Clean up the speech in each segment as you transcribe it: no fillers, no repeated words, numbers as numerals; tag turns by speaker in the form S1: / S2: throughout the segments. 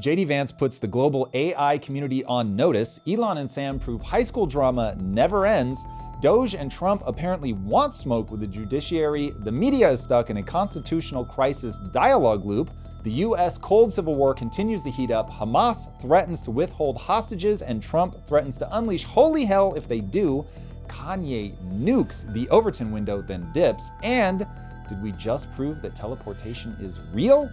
S1: JD Vance puts the global AI community on notice. Elon and Sam prove high school drama never ends. Doge and Trump apparently want smoke with the judiciary. The media is stuck in a constitutional crisis dialogue loop. The US cold civil war continues to heat up. Hamas threatens to withhold hostages, and Trump threatens to unleash holy hell if they do. Kanye nukes the Overton window, then dips. And did we just prove that teleportation is real?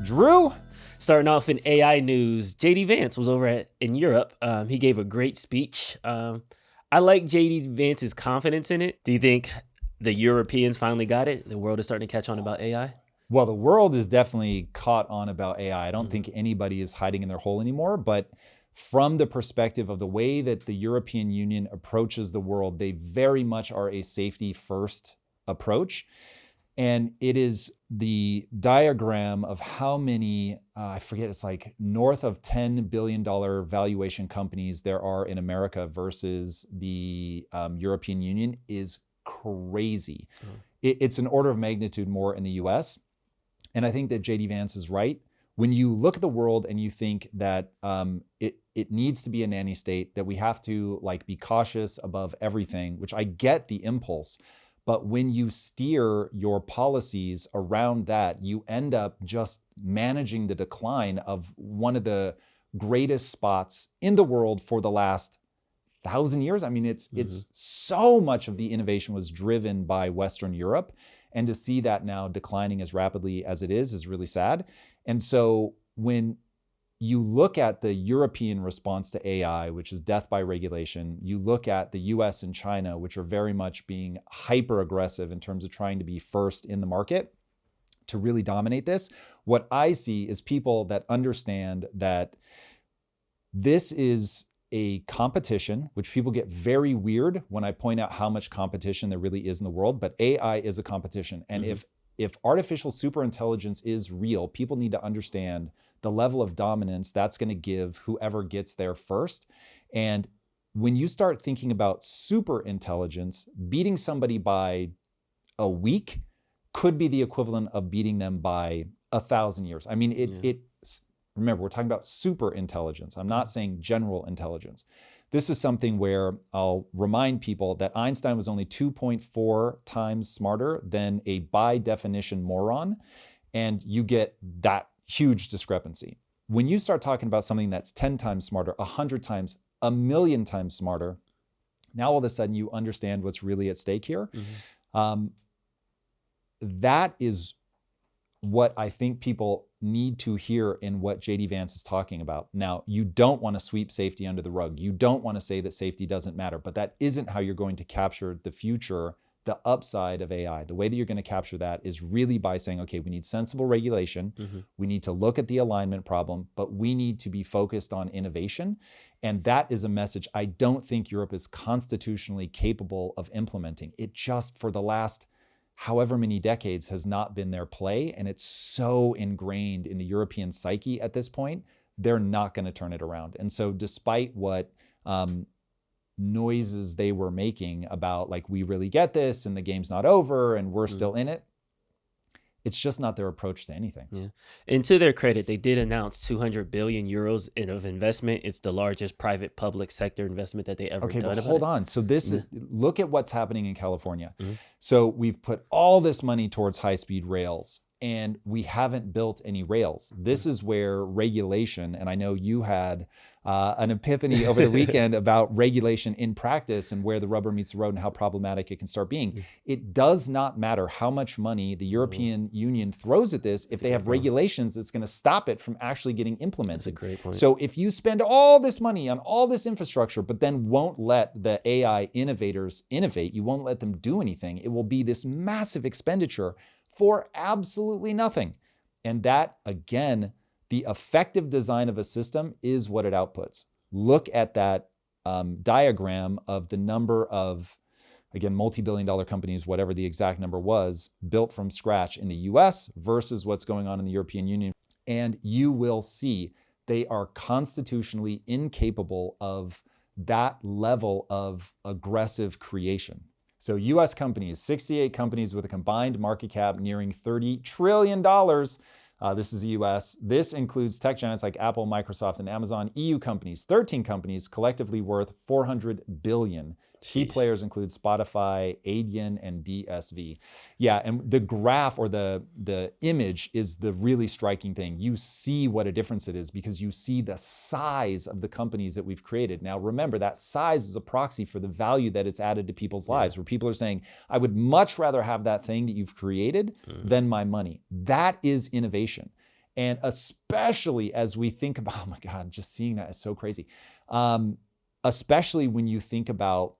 S1: Drew?
S2: Starting off in AI news, JD Vance was over in Europe. He gave a great speech. I like JD Vance's confidence in it. Do you think the Europeans finally got it? The world is starting to catch on about AI?
S1: Well, the world is definitely caught on about AI. I don't think anybody is hiding in their hole anymore, but from the perspective of the way that the European Union approaches the world, they very much are a safety first approach. And it is the diagram of how many, I forget, it's like north of $10 billion valuation companies there are in America versus the European Union is crazy. It's an order of magnitude more in the US. And I think that JD Vance is right. When you look at the world and you think that it needs to be a nanny state, that we have to be cautious above everything, which I get the impulse. But when you steer your policies around that, you end up just managing the decline of one of the greatest spots in the world for the last 1,000 years. I mean, it's so much of the innovation was driven by Western Europe. And to see that now declining as rapidly as it is really sad. And so when you look at the European response to AI, which is death by regulation, you look at the US and China, which are very much being hyper aggressive in terms of trying to be first in the market to really dominate this. What I see is people that understand that this is a competition, which people get very weird when I point out how much competition there really is in the world, but AI is a competition. And if artificial superintelligence is real, people need to understand the level of dominance that's going to give whoever gets there first. And when you start thinking about superintelligence, beating somebody by a week could be the equivalent of beating them by 1,000 years. I mean, remember, we're talking about superintelligence. I'm not saying general intelligence. This is something where I'll remind people that Einstein was only 2.4 times smarter than a by definition moron, and you get that huge discrepancy. When you start talking about something that's 10 times smarter, 100 times, 1,000,000 times smarter, now all of a sudden you understand what's really at stake here. That is what I think people need to hear in what JD Vance is talking about. Now, you don't want to sweep safety under the rug. You don't want to say that safety doesn't matter, but that isn't how you're going to capture the future, the upside of AI. The way that you're going to capture that is really by saying, okay, we need sensible regulation. We need to look at the alignment problem, but we need to be focused on innovation. And that is a message I don't think Europe is constitutionally capable of implementing. It just, for the last however many decades, has not been their play. And it's so ingrained in the European psyche at this point, they're not going to turn it around. And so despite what noises they were making about we really get this and the game's not over and we're still in it, it's just not their approach to anything.
S2: Yeah. And to their credit, they did announce 200 billion euros of investment. It's the largest private public sector investment that they ever done.
S1: Okay, but hold on. So this is, look at what's happening in California. So we've put all this money towards high-speed rails and we haven't built any rails. This is where regulation, and I know you had an epiphany over the weekend about regulation in practice and where the rubber meets the road and how problematic it can start being. It does not matter how much money the European Union throws at this if they have regulations that's going to stop it from actually getting implemented.
S2: That's a great point.
S1: So if you spend all this money on all this infrastructure, but then won't let the AI innovators innovate, you won't let them do anything, it will be this massive expenditure for absolutely nothing. And that, again, the effective design of a system is what it outputs. Look at that diagram of the number of, again, multi-billion-dollar companies, whatever the exact number was, built from scratch in the US versus what's going on in the European Union. And you will see they are constitutionally incapable of that level of aggressive creation. So US companies, 68 companies with a combined market cap nearing $30 trillion, This is the US. This includes tech giants like Apple, Microsoft, and Amazon. EU companies, 13 companies, collectively worth 400 billion. Key players include Spotify, Adyen, and DSV. Yeah, and the graph or the image is the really striking thing. You see what a difference it is because you see the size of the companies that we've created. Now, remember, that size is a proxy for the value that it's added to people's lives, where people are saying, I would much rather have that thing that you've created than my money. That is innovation. And especially as we think about, oh my God, just seeing that is so crazy. Especially when you think about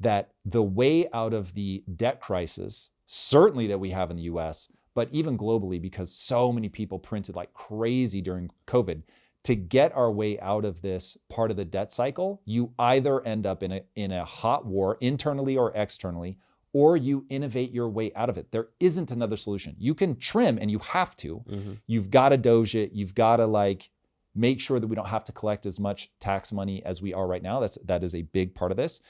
S1: that the way out of the debt crisis, certainly that we have in the US, but even globally, because so many people printed like crazy during COVID, to get our way out of this part of the debt cycle, you either end up in a hot war internally or externally, or you innovate your way out of it. There isn't another solution. You can trim, and you have to. You've got to Doge it. You've got to like make sure that we don't have to collect as much tax money as we are right now. That is a big part of this.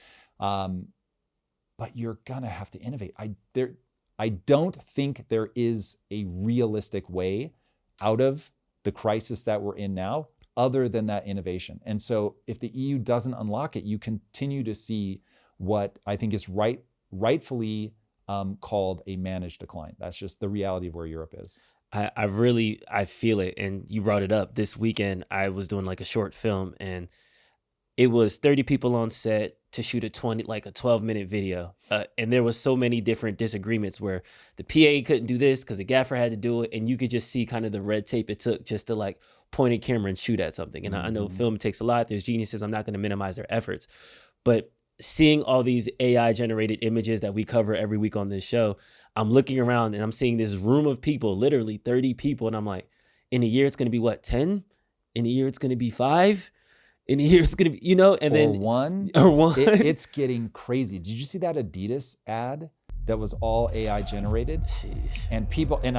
S1: But you're gonna have to innovate. I don't think there is a realistic way out of the crisis that we're in now, other than that innovation. And so if the EU doesn't unlock it, you continue to see what I think is rightfully called a managed decline. That's just the reality of where Europe is.
S2: I feel it. And you brought it up. This weekend, I was doing like a short film, and it was 30 people on set to shoot a 12-minute video. And there was so many different disagreements where the PA couldn't do this because the gaffer had to do it. And you could just see kind of the red tape it took just to like point a camera and shoot at something. And I know film takes a lot. There's geniuses. I'm not going to minimize their efforts. But seeing all these AI generated images that we cover every week on this show, I'm looking around and I'm seeing this room of people, literally 30 people. And I'm like, in a year, it's going to be what, 10? In a year, it's going to be 5? In a year, it's going to be, and then
S1: one. It's getting crazy. Did you see that Adidas ad that was all AI generated?
S2: Jeez.
S1: And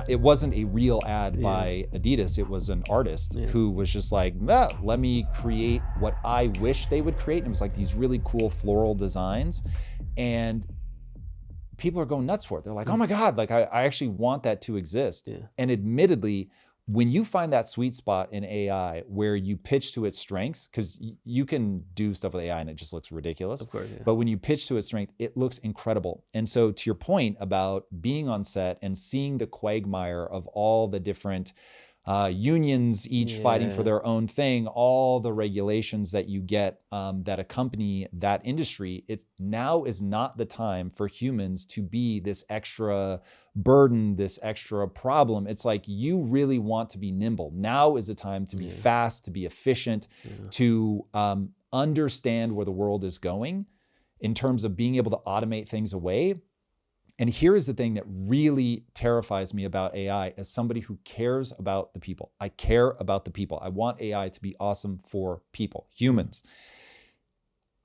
S1: it wasn't a real ad by Adidas. It was an artist who was just like, let me create what I wish they would create. And it was like these really cool floral designs. And people are going nuts for it. They're like, oh my God, like I actually want that to exist.
S2: Yeah.
S1: And admittedly, when you find that sweet spot in AI where you pitch to its strengths, because you can do stuff with AI and it just looks ridiculous.
S2: Of course, yeah.
S1: But when you pitch to its strength, it looks incredible. And so to your point about being on set and seeing the quagmire of all the different unions, each fighting for their own thing, all the regulations that you get that accompany that industry, it now is not the time for humans to be this extra burden, this extra problem. It's like you really want to be nimble. Now is the time to be fast, to be efficient, to understand where the world is going in terms of being able to automate things away. And here is the thing that really terrifies me about AI as somebody who cares about the people. I care about the people. I want AI to be awesome for people, humans.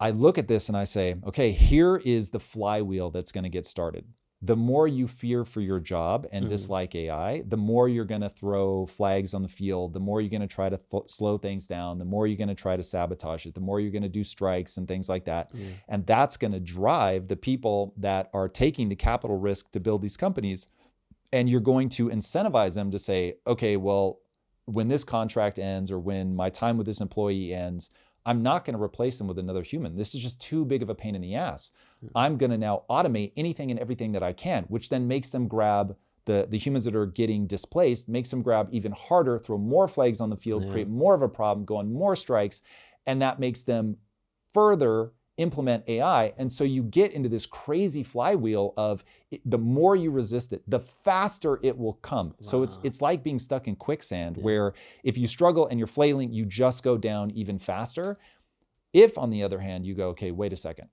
S1: I look at this and I say, okay, here is the flywheel that's going to get started. The more you fear for your job and dislike AI, the more you're going to throw flags on the field, the more you're going to try to slow things down, the more you're going to try to sabotage it, the more you're going to do strikes and things like that. And that's going to drive the people that are taking the capital risk to build these companies. And you're going to incentivize them to say, okay, well, when this contract ends or when my time with this employee ends, I'm not going to replace them with another human. This is just too big of a pain in the ass. I'm going to now automate anything and everything that I can, which then makes them grab the humans that are getting displaced, makes them grab even harder, throw more flags on the field, create more of a problem, go on more strikes, and that makes them further implement AI. And so you get into this crazy flywheel of the more you resist it, the faster it will come. Wow. So it's like being stuck in quicksand where if you struggle and you're flailing, you just go down even faster. If on the other hand, you go, okay, wait a second.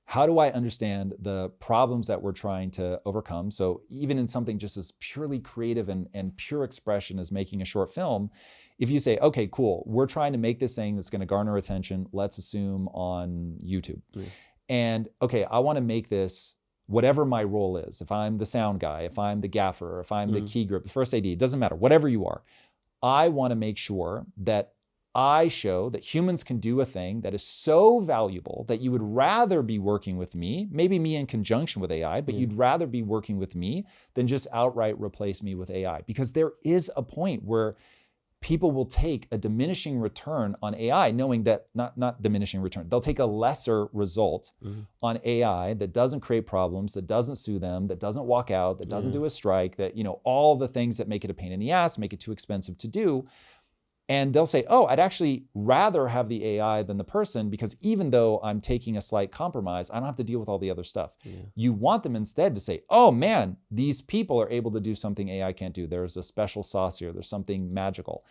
S1: How do I understand the problems that we're trying to overcome? So even in something just as purely creative and pure expression as making a short film, if you say, okay, cool, we're trying to make this thing that's going to garner attention, let's assume on YouTube. And okay, I want to make this whatever my role is. If I'm the sound guy, if I'm the gaffer, if I'm the key grip, the first AD, it doesn't matter, whatever you are. I want to make sure that I show that humans can do a thing that is so valuable that you would rather be working with me, maybe me in conjunction with AI, but you'd rather be working with me than just outright replace me with AI. Because there is a point where people will take a diminishing return on AI, knowing that, not diminishing return, they'll take a lesser result on AI that doesn't create problems, that doesn't sue them, that doesn't walk out, that doesn't do a strike, that, all the things that make it a pain in the ass, make it too expensive to do. And they'll say, oh, I'd actually rather have the AI than the person, because even though I'm taking a slight compromise, I don't have to deal with all the other stuff. You want them instead to say, oh man, these people are able to do something AI can't do. There's a special sauce here. There's something magical.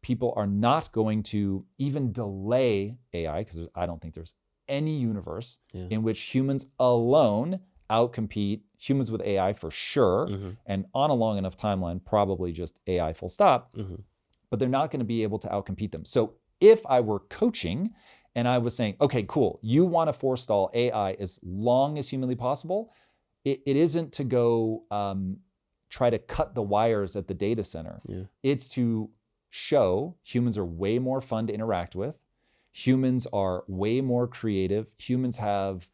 S1: People are not going to even delay AI, because I don't think there's any universe in which humans alone outcompete humans with AI for sure. And on a long enough timeline, probably just AI full stop. But they're not going to be able to outcompete them. So if I were coaching and I was saying, okay, cool, you want to forestall AI as long as humanly possible, it isn't to go try to cut the wires at the data center. It's to show humans are way more fun to interact with. Humans are way more creative. Humans have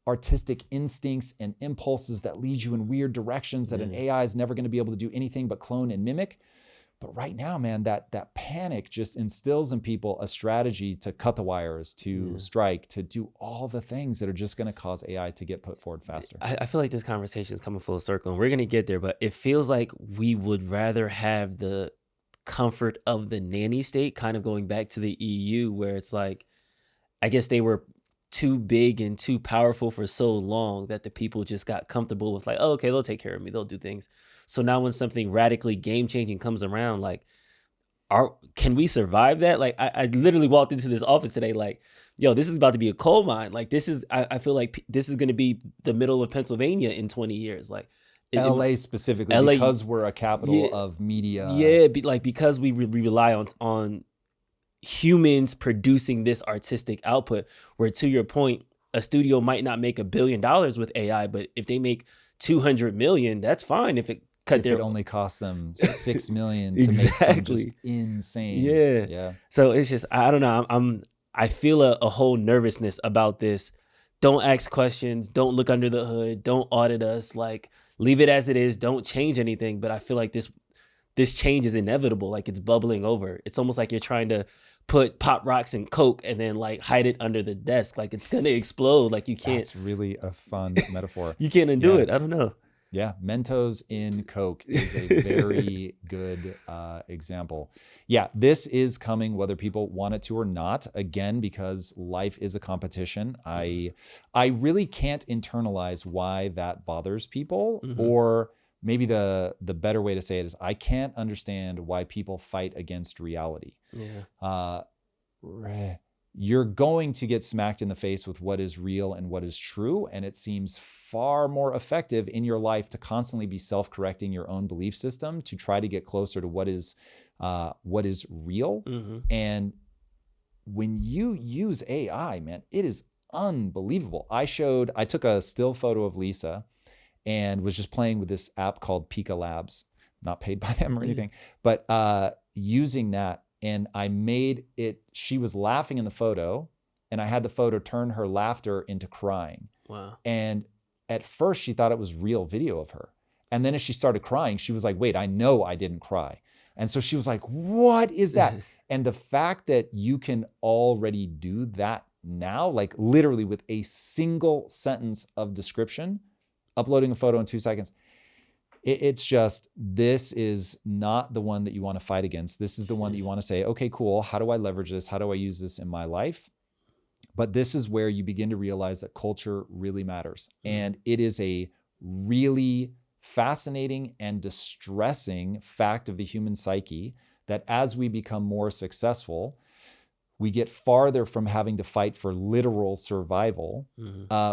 S1: artistic instincts and impulses that lead you in weird directions that an AI is never going to be able to do anything but clone and mimic. But right now, man, that panic just instills in people a strategy to cut the wires, to strike, to do all the things that are just going to cause AI to get put forward faster.
S2: I feel like this conversation is coming full circle, and we're going to get there, but it feels like we would rather have the comfort of the nanny state, kind of going back to the EU, where it's like, I guess they were too big and too powerful for so long that the people just got comfortable with like, oh, okay, they'll take care of me, they'll do things. So now when something radically game-changing comes around, like, can we survive that? Like, I literally walked into this office today like, yo, this is about to be a coal mine. Like, this is, I feel like this is going to be the middle of Pennsylvania in 20 years. Like,
S1: LA specifically, LA, because we're a capital of media.
S2: Yeah, because we rely on humans producing this artistic output, where, to your point, a studio might not make $1 billion with AI, but if they make 200 million, that's fine. If it
S1: only costs them $6 million to make some just insane.
S2: Yeah. So it's just, I don't know. I feel a whole nervousness about this. Don't ask questions. Don't look under the hood. Don't audit us. Like, leave it as it is. Don't change anything. But I feel like this change is inevitable. Like, it's bubbling over. It's almost like you're trying to put Pop Rocks in Coke and then like hide it under the desk. Like, it's gonna explode. Like, you can't.
S1: That's really a fun metaphor.
S2: You can't undo it. I don't know.
S1: Yeah, Mentos in Coke is a very good example. Yeah, this is coming whether people want it to or not. Again, because life is a competition. I really can't internalize why that bothers people, or maybe the better way to say it is I can't understand why people fight against reality. You're going to get smacked in the face with what is real and what is true. And it seems far more effective in your life to constantly be self-correcting your own belief system to try to get closer to what is real. And when you use AI, man, it is unbelievable. I took a still photo of Lisa and was just playing with this app called Pika Labs, not paid by them or anything, but using that. And I made it, she was laughing in the photo, and I had the photo turn her laughter into crying.
S2: Wow.
S1: And at first she thought it was real video of her. And then as she started crying, she was like, wait, I know I didn't cry. And so she was like, what is that? And the fact that you can already do that now, like literally with a single sentence of description, uploading a photo in 2 seconds, it's just, this is not the one that you want to fight against. This is the one that you want to say, okay, cool. How do I leverage this? How do I use this in my life? But this is where you begin to realize that culture really matters. And it is a really fascinating and distressing fact of the human psyche that as we become more successful, we get farther from having to fight for literal survival.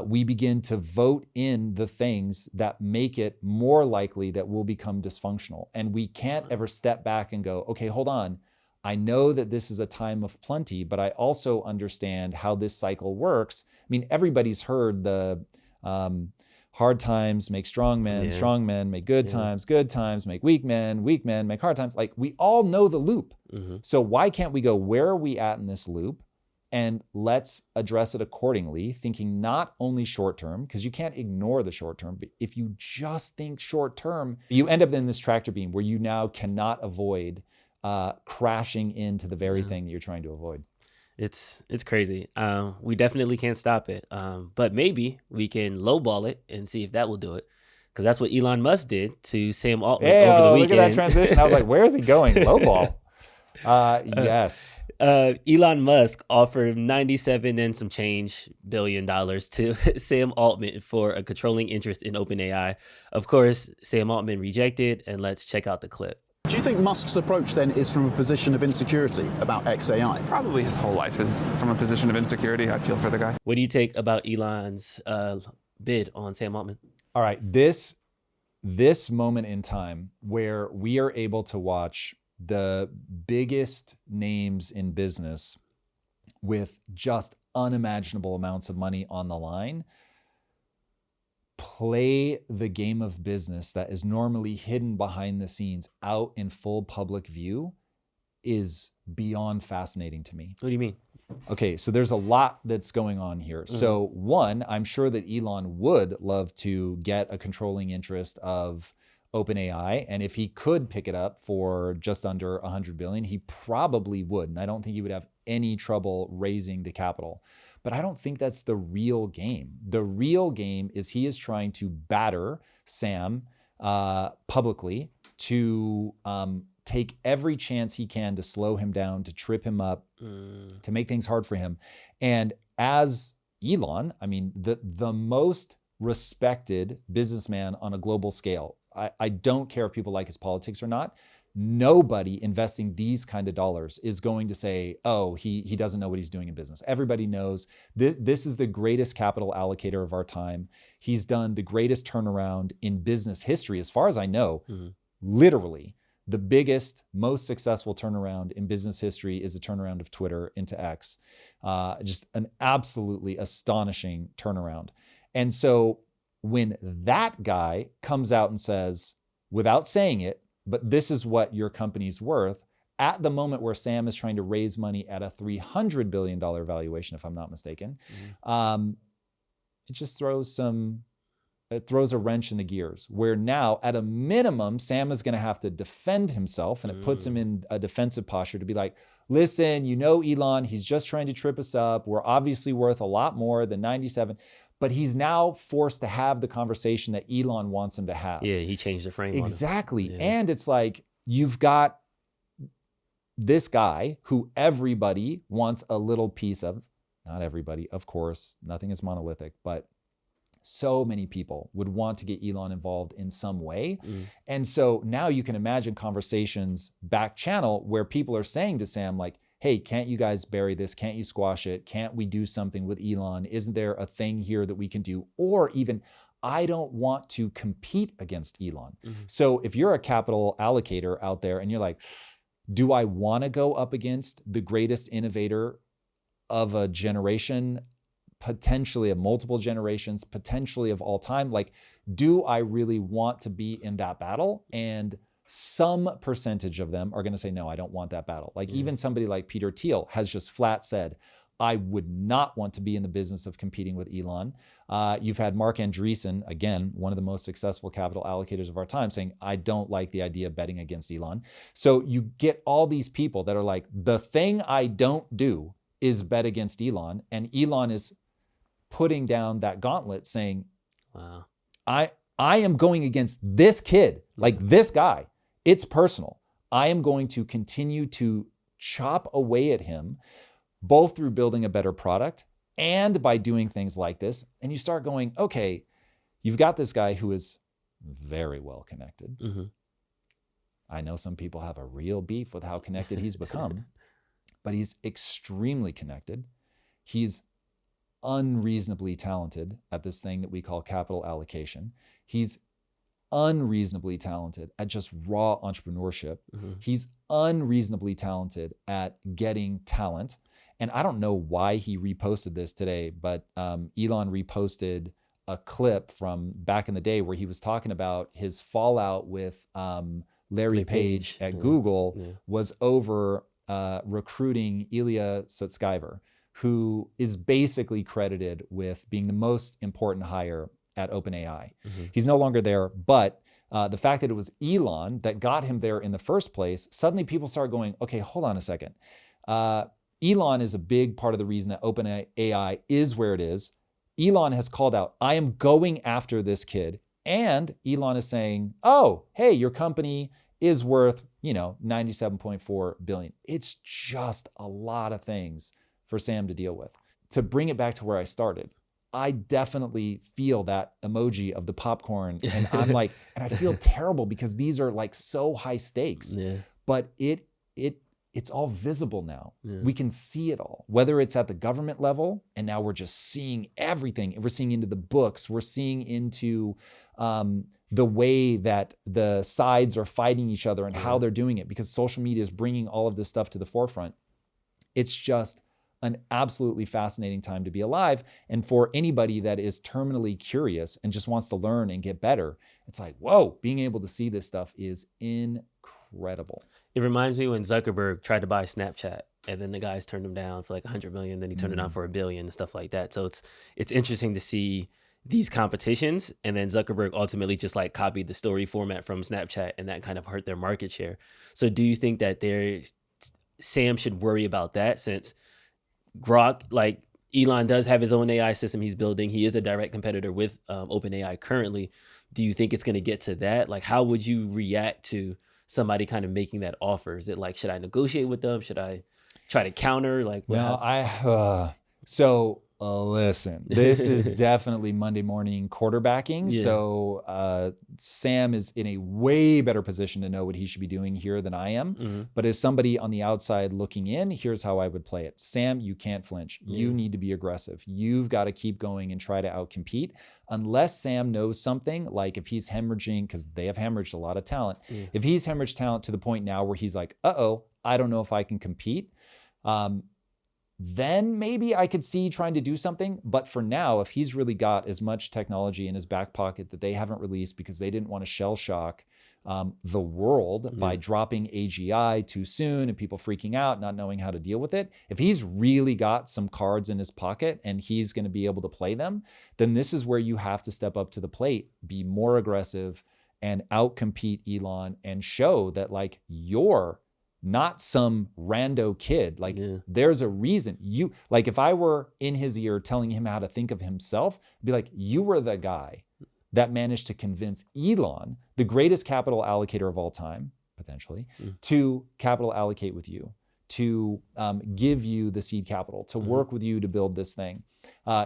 S1: We begin to vote in the things that make it more likely that we'll become dysfunctional. And we can't ever step back and go, okay, hold on. I know that this is a time of plenty, but I also understand how this cycle works. I mean, everybody's heard the hard times make strong men, strong men make good times make weak men make hard times. Like, we all know the loop. So why can't we go, where are we at in this loop? And let's address it accordingly, thinking not only short term, because you can't ignore the short term, but if you just think short term, you end up in this tractor beam where you now cannot avoid crashing into the very thing that you're trying to avoid.
S2: It's crazy. We definitely can't stop it. But maybe we can lowball it and see if that will do it. Because that's what Elon Musk did to Sam Altman over the weekend.
S1: Look at that transition. I was like, where is he going? Lowball. Yes.
S2: Elon Musk offered $97 and some change billion to Sam Altman for a controlling interest in OpenAI. Of course, Sam Altman rejected, and let's check out the clip.
S3: Do you think Musk's approach then is from a position of insecurity about XAI?
S4: Probably his whole life is from a position of insecurity. I feel for the guy.
S2: What do you take about Elon's bid on Sam Altman?
S1: All right, this moment in time where we are able to watch the biggest names in business with just unimaginable amounts of money on the line play the game of business that is normally hidden behind the scenes out in full public view is beyond fascinating to me.
S2: What do you mean?
S1: Okay, so there's a lot that's going on here. So one, I'm sure that Elon would love to get a controlling interest of OpenAI, and if he could pick it up for just under 100 billion, he probably would. And I don't think he would have any trouble raising the capital. But I don't think that's the real game. The real game is he is trying to batter Sam publicly to take every chance he can to slow him down, to trip him up, to make things hard for him. And as Elon, I mean, the most respected businessman on a global scale, I don't care if people like his politics or not. Nobody investing these kind of dollars is going to say, oh, he doesn't know what he's doing in business. Everybody knows this is the greatest capital allocator of our time. He's done the greatest turnaround in business history, as far as I know. Literally, the biggest, most successful turnaround in business history is a turnaround of Twitter into X. Just an absolutely astonishing turnaround. And so when that guy comes out and says, without saying it, but this is what your company's worth, at the moment where Sam is trying to raise money at a $300 billion valuation, if I'm not mistaken, it just throws a wrench in the gears, where now at a minimum, Sam is going to have to defend himself, and it puts him in a defensive posture to be like, listen, Elon, he's just trying to trip us up. We're obviously worth a lot more than 97. But he's now forced to have the conversation that Elon wants him to have.
S2: Yeah, he changed the frame.
S1: Exactly. Yeah. And it's like, you've got this guy who everybody wants a little piece of. Not everybody, of course, nothing is monolithic, but so many people would want to get Elon involved in some way. And so now you can imagine conversations back channel where people are saying to Sam, like, hey, can't you guys bury this? Can't you squash it? Can't we do something with Elon? Isn't there a thing here that we can do? Or even, I don't want to compete against Elon. So if you're a capital allocator out there and you're like, do I want to go up against the greatest innovator of a generation, potentially of multiple generations, potentially of all time? Like, do I really want to be in that battle? And some percentage of them are going to say, no, I don't want that battle. Like even somebody like Peter Thiel has just flat said, I would not want to be in the business of competing with Elon. You've had Mark Andreessen, again, one of the most successful capital allocators of our time, saying, I don't like the idea of betting against Elon. So you get all these people that are like, the thing I don't do is bet against Elon. And Elon is putting down that gauntlet saying, wow, I am going against this kid, like this guy. It's personal. I am going to continue to chop away at him, both through building a better product and by doing things like this. And you start going, okay, you've got this guy who is very well connected. I know some people have a real beef with how connected he's become, but he's extremely connected. He's unreasonably talented at this thing that we call capital allocation. He's unreasonably talented at just raw entrepreneurship. He's unreasonably talented at getting talent. And I don't know why he reposted this today, but Elon reposted a clip from back in the day where he was talking about his fallout with Larry Page at Google was over recruiting Ilya Sutskever, who is basically credited with being the most important hire at OpenAI. He's no longer there, but the fact that it was Elon that got him there in the first place, suddenly people start going, okay, hold on a second. Elon is a big part of the reason that OpenAI is where it is. Elon has called out, I am going after this kid. And Elon is saying, oh, hey, your company is worth, 97.4 billion. It's just a lot of things for Sam to deal with. To bring it back to where I started, I definitely feel that emoji of the popcorn, and I'm like, and I feel terrible because these are like so high stakes, but it's all visible now. We can see it all, whether it's at the government level, and now we're just seeing everything. We're seeing into the books, we're seeing into the way that the sides are fighting each other and how they're doing it, because social media is bringing all of this stuff to the forefront. It's just an absolutely fascinating time to be alive. And for anybody that is terminally curious and just wants to learn and get better, it's like, whoa, being able to see this stuff is incredible.
S2: It reminds me when Zuckerberg tried to buy Snapchat, and then the guys turned him down for like 100 million, then he turned it down for $1 billion and stuff like that. So it's interesting to see these competitions, and then Zuckerberg ultimately just like copied the story format from Snapchat, and that kind of hurt their market share. So do you think that Sam should worry about that, since Grok, like Elon does have his own AI system he's building. He is a direct competitor with OpenAI currently. Do you think it's going to get to that? Like, how would you react to somebody kind of making that offer? Is it like, should I negotiate with them? Should I try to counter? Like,
S1: listen, this is definitely Monday morning quarterbacking. So Sam is in a way better position to know what he should be doing here than I am. But as somebody on the outside looking in, here's how I would play it. Sam, you can't flinch. You need to be aggressive. You've got to keep going and try to outcompete. Unless Sam knows something, like if he's hemorrhaging, because they have hemorrhaged a lot of talent. If he's hemorrhaged talent to the point now where he's like, I don't know if I can compete. Then maybe I could see trying to do something. But for now, if he's really got as much technology in his back pocket that they haven't released because they didn't want to shell shock the world by dropping AGI too soon and people freaking out, not knowing how to deal with it. If he's really got some cards in his pocket and he's going to be able to play them, then this is where you have to step up to the plate, be more aggressive and outcompete Elon and show that like you're not some rando kid. Like there's a reason like if I were in his ear telling him how to think of himself, I'd be like, you were the guy that managed to convince Elon, the greatest capital allocator of all time, potentially, to capital allocate with you, to give you the seed capital, to work with you to build this thing.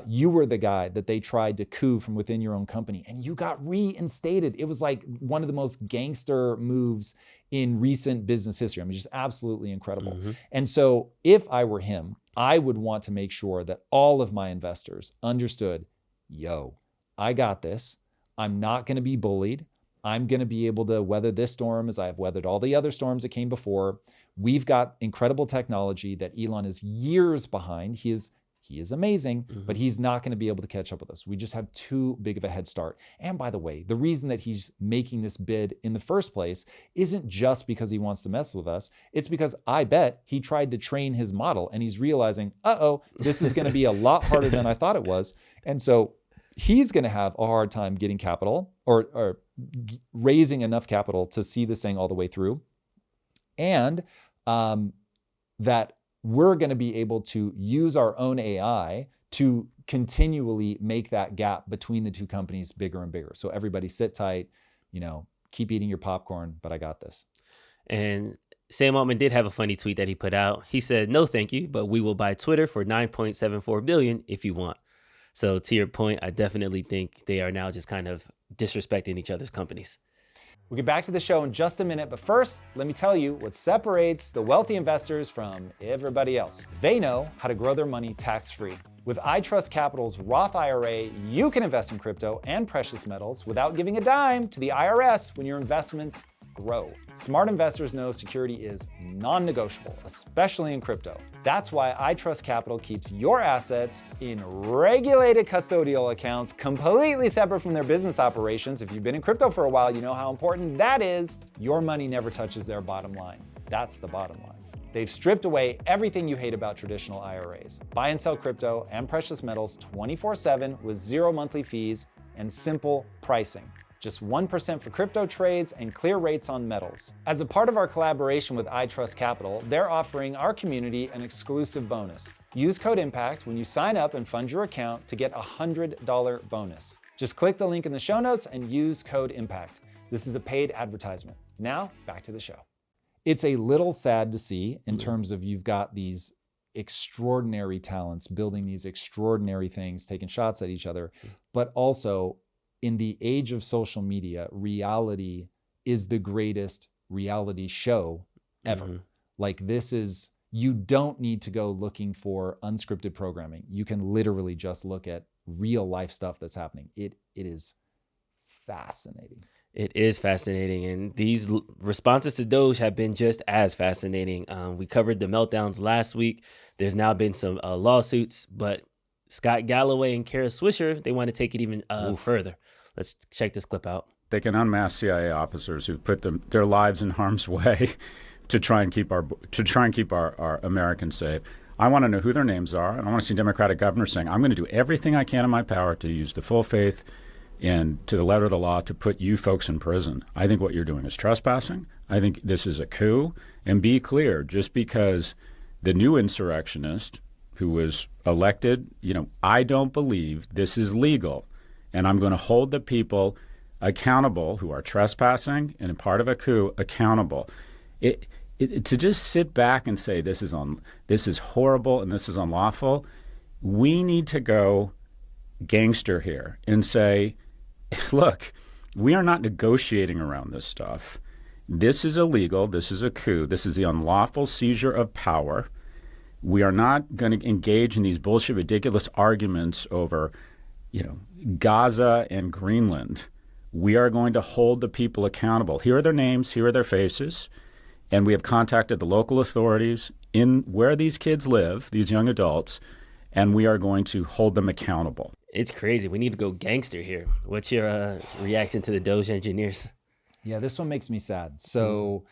S1: You were the guy that they tried to coup from within your own company, and you got reinstated. It was like one of the most gangster moves in recent business history. I mean, just absolutely incredible. And so if I were him, I would want to make sure that all of my investors understood, I got this. I'm not going to be bullied. I'm going to be able to weather this storm as I've weathered all the other storms that came before. We've got incredible technology that Elon is years behind. He is amazing, but he's not going to be able to catch up with us. We just have too big of a head start. And by the way, the reason that he's making this bid in the first place isn't just because he wants to mess with us. It's because I bet he tried to train his model and he's realizing, this is going to be a lot harder than I thought it was. And so he's going to have a hard time getting capital or raising enough capital to see this thing all the way through. And that we're going to be able to use our own AI to continually make that gap between the two companies bigger and bigger. So everybody sit tight, keep eating your popcorn, but I got this.
S2: And Sam Altman did have a funny tweet that he put out. He said, no, thank you, but we will buy Twitter for $9.74 billion if you want. So to your point, I definitely think they are now just kind of disrespecting each other's companies.
S1: We'll get back to the show in just a minute, but first, let me tell you what separates the wealthy investors from everybody else. They know how to grow their money tax-free. With iTrust Capital's Roth IRA, you can invest in crypto and precious metals without giving a dime to the IRS when your investments grow. Smart investors know security is non-negotiable, especially in crypto. That's why iTrust Capital keeps your assets in regulated custodial accounts completely separate from their business operations. If you've been in crypto for a while, you know how important that is. Your money never touches their bottom line. That's the bottom line. They've stripped away everything you hate about traditional IRAs. Buy and sell crypto and precious metals 24/7 with zero monthly fees and simple pricing. Just 1% for crypto trades and clear rates on metals. As a part of our collaboration with iTrust Capital, they're offering our community an exclusive bonus. Use code IMPACT when you sign up and fund your account to get a $100 bonus. Just click the link in the show notes and use code IMPACT. This is a paid advertisement. Now, back to the show. It's a little sad to see in terms of you've got these extraordinary talents building these extraordinary things, taking shots at each other, but also in the age of social media, reality is the greatest reality show ever. Like this is, you don't need to go looking for unscripted programming. You can literally just look at real life stuff that's happening. It is fascinating.
S2: It is fascinating. And these responses to Doge have been just as fascinating. We covered the meltdowns last week. There's now been some lawsuits, but Scott Galloway and Kara Swisher, they want to take it even further. Let's check this clip out.
S5: They can unmask CIA officers who put their lives in harm's way to try and keep our Americans safe. I want to know who their names are, and I want to see Democratic governors saying, I'm going to do everything I can in my power to use the full faith and to the letter of the law to put you folks in prison. I think what you're doing is trespassing. I think this is a coup. And be clear, just because the new insurrectionist who was elected, I don't believe this is legal. And I'm going to hold the people accountable who are trespassing and a part of a coup accountable. To just sit back and say this is horrible and this is unlawful, we need to go gangster here and say, look, we are not negotiating around this stuff. This is illegal. This is a coup. This is the unlawful seizure of power. We are not going to engage in these bullshit, ridiculous arguments over, Gaza and Greenland. We are going to hold the people accountable. Here are their names. Here are their faces. And we have contacted the local authorities in where these kids live, these young adults, and we are going to hold them accountable.
S2: It's crazy. We need to go gangster here. What's your reaction to the Doge engineers?
S1: Yeah, this one makes me sad. So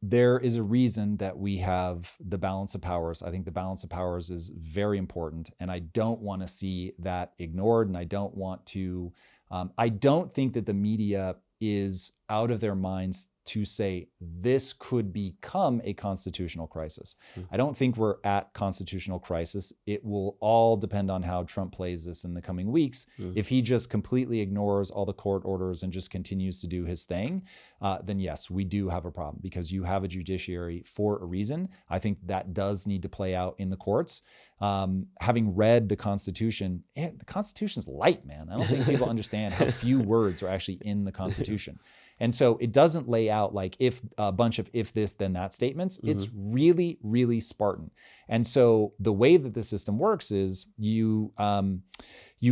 S1: there is a reason that we have the balance of powers. I think the balance of powers is very important, and I don't want to see that ignored, and I don't want to, I don't think that the media is out of their minds to say this could become a constitutional crisis. I don't think we're at constitutional crisis. It will all depend on how Trump plays this in the coming weeks. If he just completely ignores all the court orders and just continues to do his thing, then yes, we do have a problem because you have a judiciary for a reason. I think that does need to play out in the courts. Having read the Constitution, the Constitution's light, man. I don't think people understand how few words are actually in the Constitution. And so it doesn't lay out like if a bunch of if this, then that statements. It's really, really Spartan. And so the way that the system works is you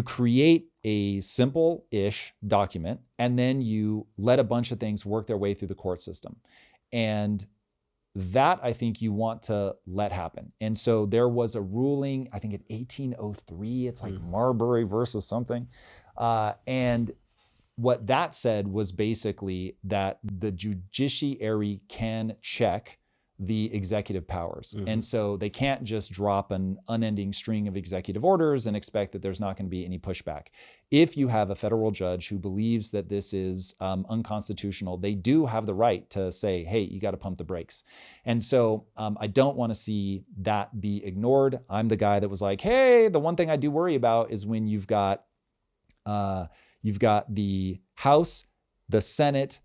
S1: create a simple-ish document, and then you let a bunch of things work their way through the court system. And that I think you want to let happen. And so there was a ruling, I think in 1803, it's like Marbury versus something. And what that said was basically that the judiciary can check the executive powers. And so they can't just drop an unending string of executive orders and expect that there's not going to be any pushback. If you have a federal judge who believes that this is unconstitutional, they do have the right to say, hey, you got to pump the brakes. And so I don't want to see that be ignored. I'm the guy that was like, hey, the one thing I do worry about is when you've got the House, the Senate,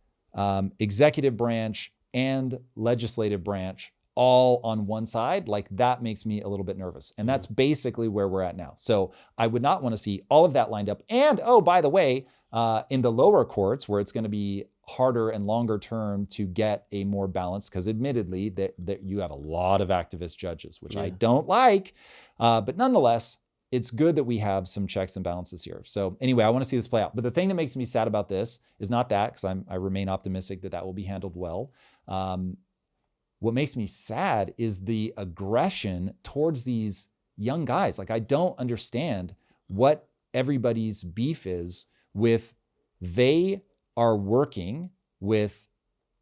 S1: executive branch, and legislative branch all on one side. Like that makes me a little bit nervous. And that's basically where we're at now. So I would not want to see all of that lined up. And oh, by the way, in the lower courts where it's going to be harder and longer term to get a more balance, because admittedly that you have a lot of activist judges, which I don't like. But nonetheless, it's good that we have some checks and balances here. So anyway, I want to see this play out. But the thing that makes me sad about this is not that, because I remain optimistic that that will be handled well. What makes me sad is the aggression towards these young guys. Like, I don't understand what everybody's beef is with. They are working with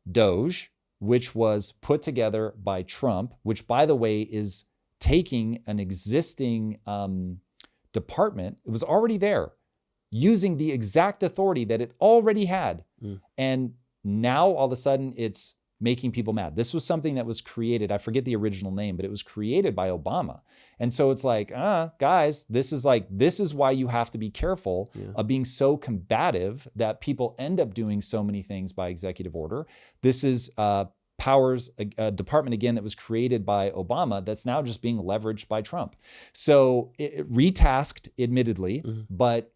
S1: Doge, which was put together by Trump, which, by the way, is taking an existing department. It was already there, using the exact authority that it already had. And now all of a sudden it's making people mad. This was something that was created, I forget the original name, but it was created by Obama. And so it's like, guys, this is why you have to be careful of being so combative that people end up doing so many things by executive order. This is powers, a department, again, that was created by Obama that's now just being leveraged by Trump. So it retasked, admittedly, but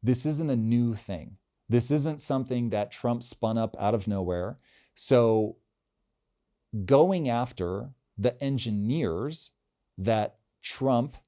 S1: this isn't a new thing. This isn't something that Trump spun up out of nowhere. So going after the engineers that Trump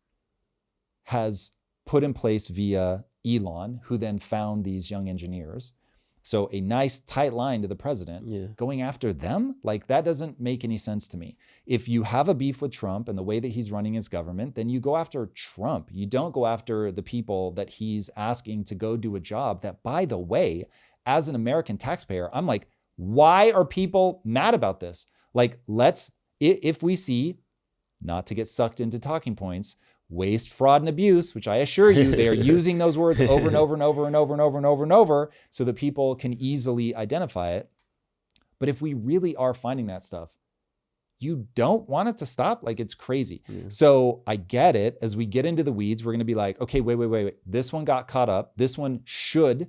S1: has put in place via Elon, who then found these young engineers. So a nice tight line to the president, going after them, like, that doesn't make any sense to me. If you have a beef with Trump and the way that he's running his government, then you go after Trump. You don't go after the people that he's asking to go do a job that, by the way, as an American taxpayer, I'm like, why are people mad about this? Like, if we see, not to get sucked into talking points, waste, fraud, and abuse, which I assure you, they are using those words over and over and over and over and over and over and over so that people can easily identify it. But if we really are finding that stuff, you don't want it to stop. Like, it's crazy. So I get it. As we get into the weeds, we're going to be like, okay, wait. This one got caught up. This one should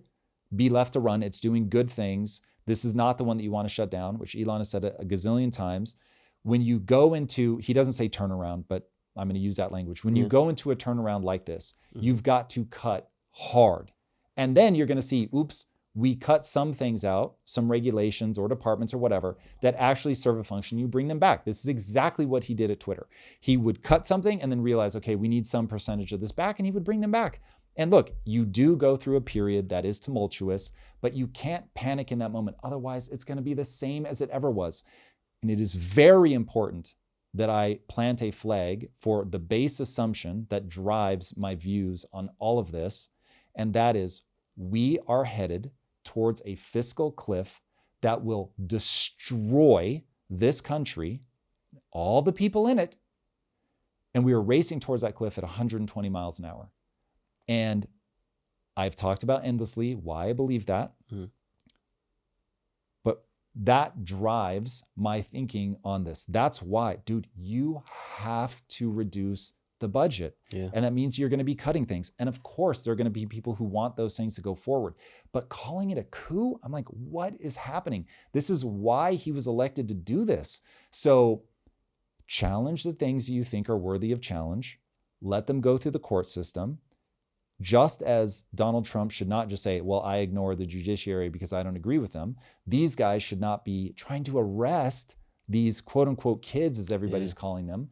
S1: be left to run. It's doing good things. This is not the one that you want to shut down, which Elon has said a gazillion times. When you go into, he doesn't say turnaround, but I'm going to use that language. When you go into a turnaround like this, you've got to cut hard. And then you're going to see, oops, we cut some things out, some regulations or departments or whatever that actually serve a function. You bring them back. This is exactly what he did at Twitter. He would cut something and then realize, okay, we need some percentage of this back, and he would bring them back. And look, you do go through a period that is tumultuous, but you can't panic in that moment. Otherwise, it's going to be the same as it ever was. And it is very important that I plant a flag for the base assumption that drives my views on all of this. And that is, we are headed towards a fiscal cliff that will destroy this country, all the people in it. And we are racing towards that cliff at 120 miles an hour. And I've talked about endlessly why I believe that. But that drives my thinking on this. That's why, dude, you have to reduce the budget. And that means you're going to be cutting things. And of course, there are going to be people who want those things to go forward. But calling it a coup, I'm like, what is happening? This is why he was elected to do this. So challenge the things you think are worthy of challenge. Let them go through the court system. Just as Donald Trump should not just say, well, I ignore the judiciary because I don't agree with them. These guys should not be trying to arrest these quote unquote kids, as everybody's calling them,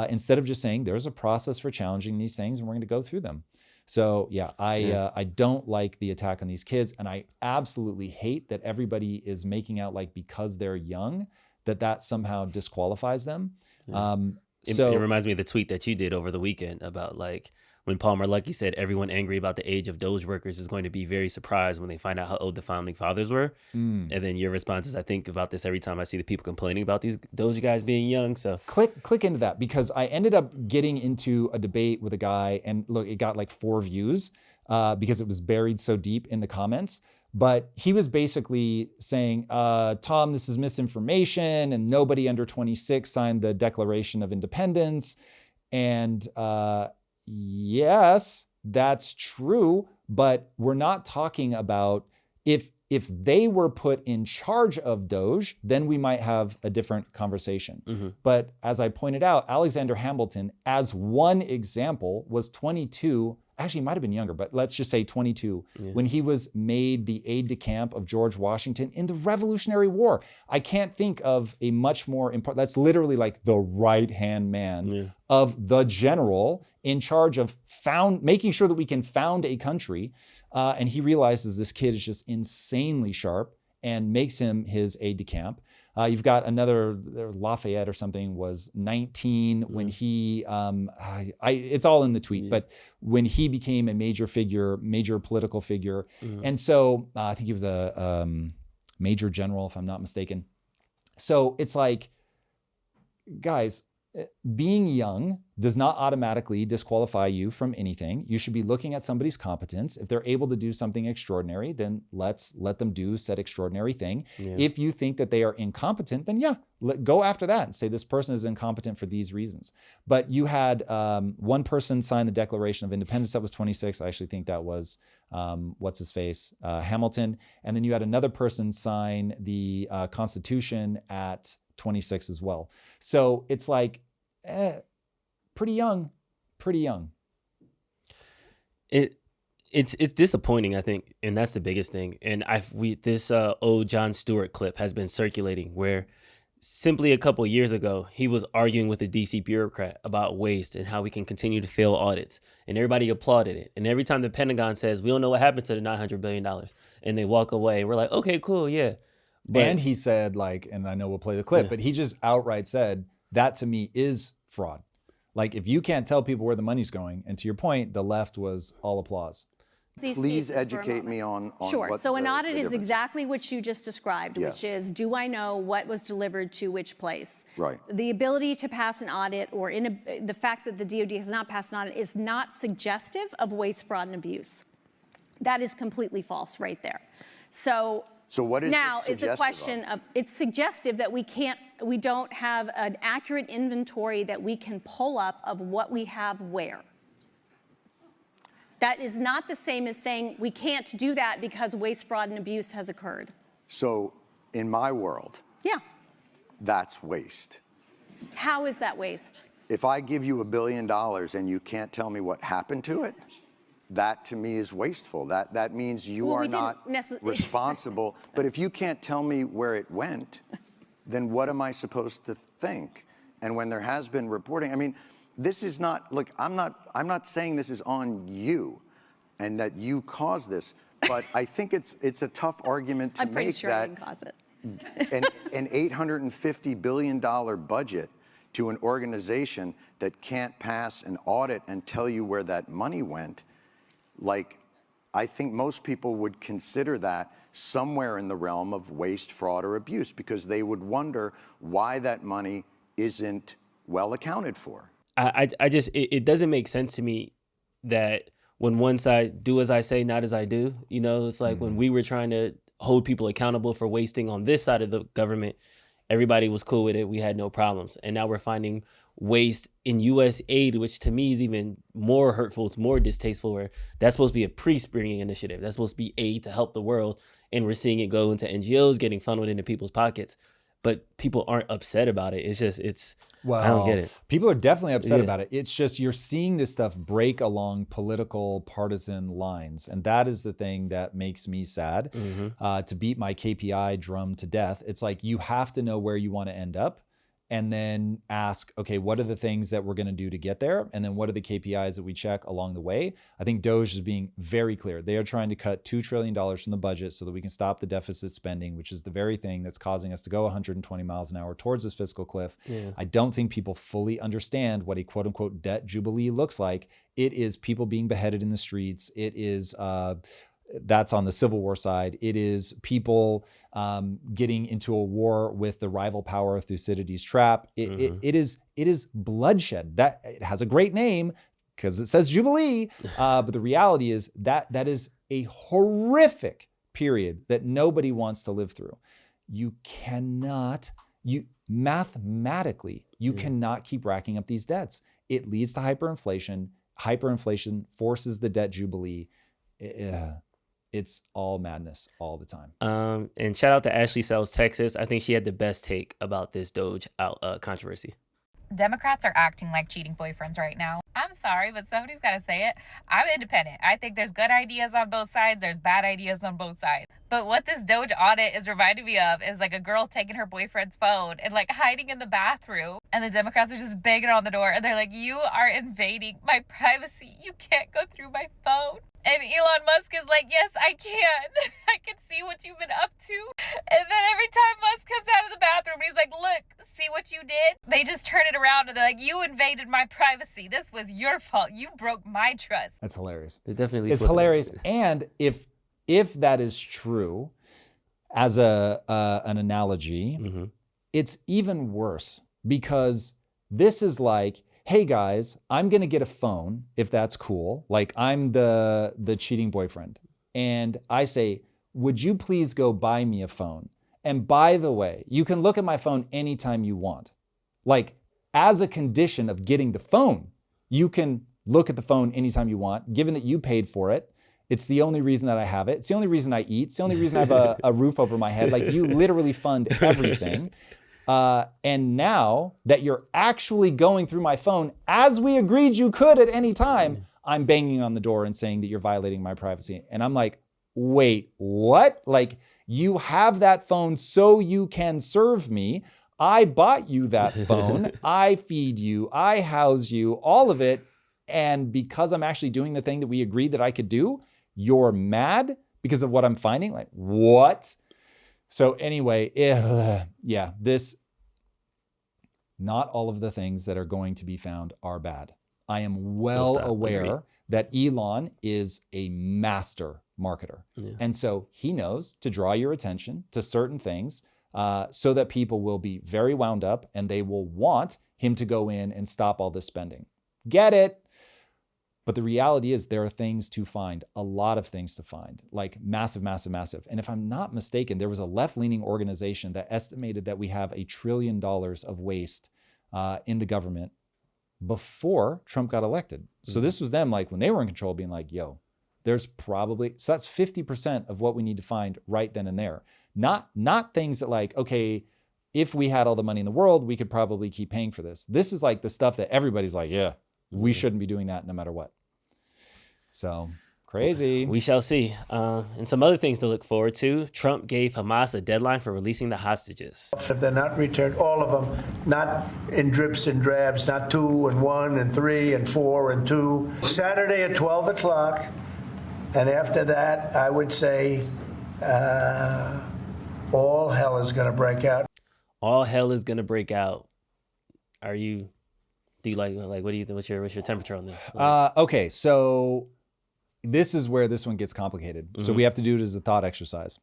S1: instead of just saying there's a process for challenging these things and we're going to go through them. So I don't like the attack on these kids. And I absolutely hate that everybody is making out like because they're young, that somehow disqualifies them.
S2: It reminds me of the tweet that you did over the weekend about, like, when Palmer Luckey said everyone angry about the age of Doge workers is going to be very surprised when they find out how old the founding fathers were. And then your response is, I think about this every time I see the people complaining about these Doge guys being young. So
S1: click into that, because I ended up getting into a debate with a guy, and look, it got like 4 views because it was buried so deep in the comments. But he was basically saying, Tom, this is misinformation, and nobody under 26 signed the Declaration of Independence. And yes, that's true, but we're not talking about if they were put in charge of Doge, then we might have a different conversation. But as I pointed out, Alexander Hamilton, as one example, was 22 actually, he might have been younger, but let's just say 22, when he was made the aide-de-camp of George Washington in the Revolutionary War. I can't think of a much more important, that's literally like the right-hand man of the general in charge of making sure that we can found a country. And he realizes this kid is just insanely sharp and makes him his aide-de-camp. You've got another, Lafayette or something was 19 when he, it's all in the tweet, but when he became a major political figure. And so I think he was a major general, if I'm not mistaken. So it's like, guys, being young does not automatically disqualify you from anything. You should be looking at somebody's competence. If they're able to do something extraordinary, then let's let them do said extraordinary thing. If you think that they are incompetent, then go after that and say this person is incompetent for these reasons. But you had one person sign the Declaration of Independence that was 26. I actually think that was what's his face, Hamilton. And then you had another person sign the Constitution at 26 as well. So it's like, pretty young.
S2: It's disappointing, I think, and that's the biggest thing. And this old Jon Stewart clip has been circulating where simply a couple of years ago, he was arguing with a DC bureaucrat about waste and how we can continue to fail audits. And everybody applauded it. And every time the Pentagon says, we don't know what happened to the $900 billion, and they walk away, we're like, okay, cool, yeah. But,
S1: and he said, like, and I know we'll play the clip, but he just outright said, that to me is fraud. Like, if you can't tell people where the money's going, and to your point, the left was all applause.
S6: Please educate me on
S7: Sure.
S6: What
S7: so an audit
S6: the
S7: is exactly what you just described, which is, do I know what was delivered to which place?
S6: Right.
S7: The ability to pass an audit or the fact that the DoD has not passed an audit is not suggestive of waste, fraud, and abuse. That is completely false right there. So
S6: what is
S7: now
S6: it
S7: it's a question of, it's suggestive that we don't have an accurate inventory that we can pull up of what we have where. That is not the same as saying we can't do that because waste, fraud, and abuse has occurred.
S6: So in my world, that's waste.
S7: How is that waste?
S6: If I give you $1 billion and you can't tell me what happened to it, that to me is wasteful. That means you are not responsible. But if you can't tell me where it went, then what am I supposed to think? And when there has been reporting, I mean, this is not, look, I'm not saying this is on you and that you caused this, but I think it's a tough argument to
S7: I'm pretty
S6: make
S7: sure I didn't cause it.
S6: an $850 billion budget to an organization that can't pass an audit and tell you where that money went. Like, I think most people would consider that somewhere in the realm of waste, fraud, or abuse, because they would wonder why that money isn't well accounted for.
S2: It doesn't make sense to me that when one side, do as I say, not as I do, you know, it's like when we were trying to hold people accountable for wasting on this side of the government, everybody was cool with it. We had no problems. And now we're finding waste in U.S. aid, which to me is even more hurtful. It's more distasteful, where that's supposed to be a pre-springing initiative. That's supposed to be aid to help the world. And we're seeing it go into NGOs, getting funneled into people's pockets. But people aren't upset about it. I don't get it.
S1: People are definitely upset about it. It's just, you're seeing this stuff break along political partisan lines. And that is the thing that makes me sad. To beat my KPI drum to death, it's like, you have to know where you want to end up, and then ask, okay, what are the things that we're going to do to get there? And then what are the KPIs that we check along the way? I think Doge is being very clear. They are trying to cut $2 trillion from the budget so that we can stop the deficit spending, which is the very thing that's causing us to go 120 miles an hour towards this fiscal cliff. I don't think people fully understand what a quote unquote debt jubilee looks like. It is people being beheaded in the streets. It is, that's on the Civil War side. It is people getting into a war with the rival power, Thucydides' trap. It is bloodshed. That it has a great name because it says Jubilee, but the reality is that is a horrific period that nobody wants to live through. You cannot, mathematically, you cannot keep racking up these debts. It leads to hyperinflation. Hyperinflation forces the debt jubilee. It's all madness all the time.
S2: And shout out to Ashley Sells, Texas. I think she had the best take about this Doge controversy.
S8: Democrats are acting like cheating boyfriends right now. I'm sorry, but somebody's got to say it. I'm independent. I think there's good ideas on both sides. There's bad ideas on both sides. But what this Doge audit is reminding me of is like a girl taking her boyfriend's phone and like hiding in the bathroom. And the Democrats are just banging on the door. And they're like, you are invading my privacy. You can't go through my phone. And Elon Musk is like, yes, I can. I can see what you've been up to. And then every time Musk comes out of the bathroom, he's like, look, see what you did? They just turn it around and they're like, you invaded my privacy. This was your fault. You broke my trust.
S1: That's hilarious.
S2: It's
S1: hilarious. And if that is true, as an analogy, it's even worse because this is like, hey guys, I'm gonna get a phone if that's cool. Like I'm the cheating boyfriend. And I say, would you please go buy me a phone? And by the way, you can look at my phone anytime you want. Like as a condition of getting the phone, you can look at the phone anytime you want, given that you paid for it. It's the only reason that I have it. It's the only reason I eat. It's the only reason I have a roof over my head. Like you literally fund everything. And now that you're actually going through my phone, as we agreed you could at any time, I'm banging on the door and saying that you're violating my privacy. And I'm like, wait, what? Like you have that phone so you can serve me. I bought you that phone. I feed you. I house you, all of it. And because I'm actually doing the thing that we agreed that I could do, you're mad because of what I'm finding? Like, what? So anyway, not all of the things that are going to be found are bad. I am well aware that Elon is a master marketer. Yeah. And so he knows to draw your attention to certain things so that people will be very wound up and they will want him to go in and stop all this spending. Get it? But the reality is there are things to find, a lot of things to find, like massive, massive, massive. And if I'm not mistaken, there was a left-leaning organization that estimated that we have $1 trillion of waste in the government before Trump got elected. Mm-hmm. So this was them, like when they were in control, being like, yo, there's probably, so that's 50% of what we need to find right then and there. Not things that like, okay, if we had all the money in the world, we could probably keep paying for this. This is like the stuff that everybody's like, yeah, we shouldn't be doing that no matter what. So crazy.
S2: We shall see. And some other things to look forward to. Trump gave Hamas a deadline for releasing the hostages.
S9: If they're not returned, all of them, not in drips and drabs, not 2 and 1 and 3 and 4 and 2. Saturday at 12 o'clock. And after that, I would say all hell is going to break out.
S2: All hell is going to break out. Do you like, what do you think? What's your temperature on this?
S1: Okay, so this is where this one gets complicated. Mm-hmm. So we have to do it as a thought exercise.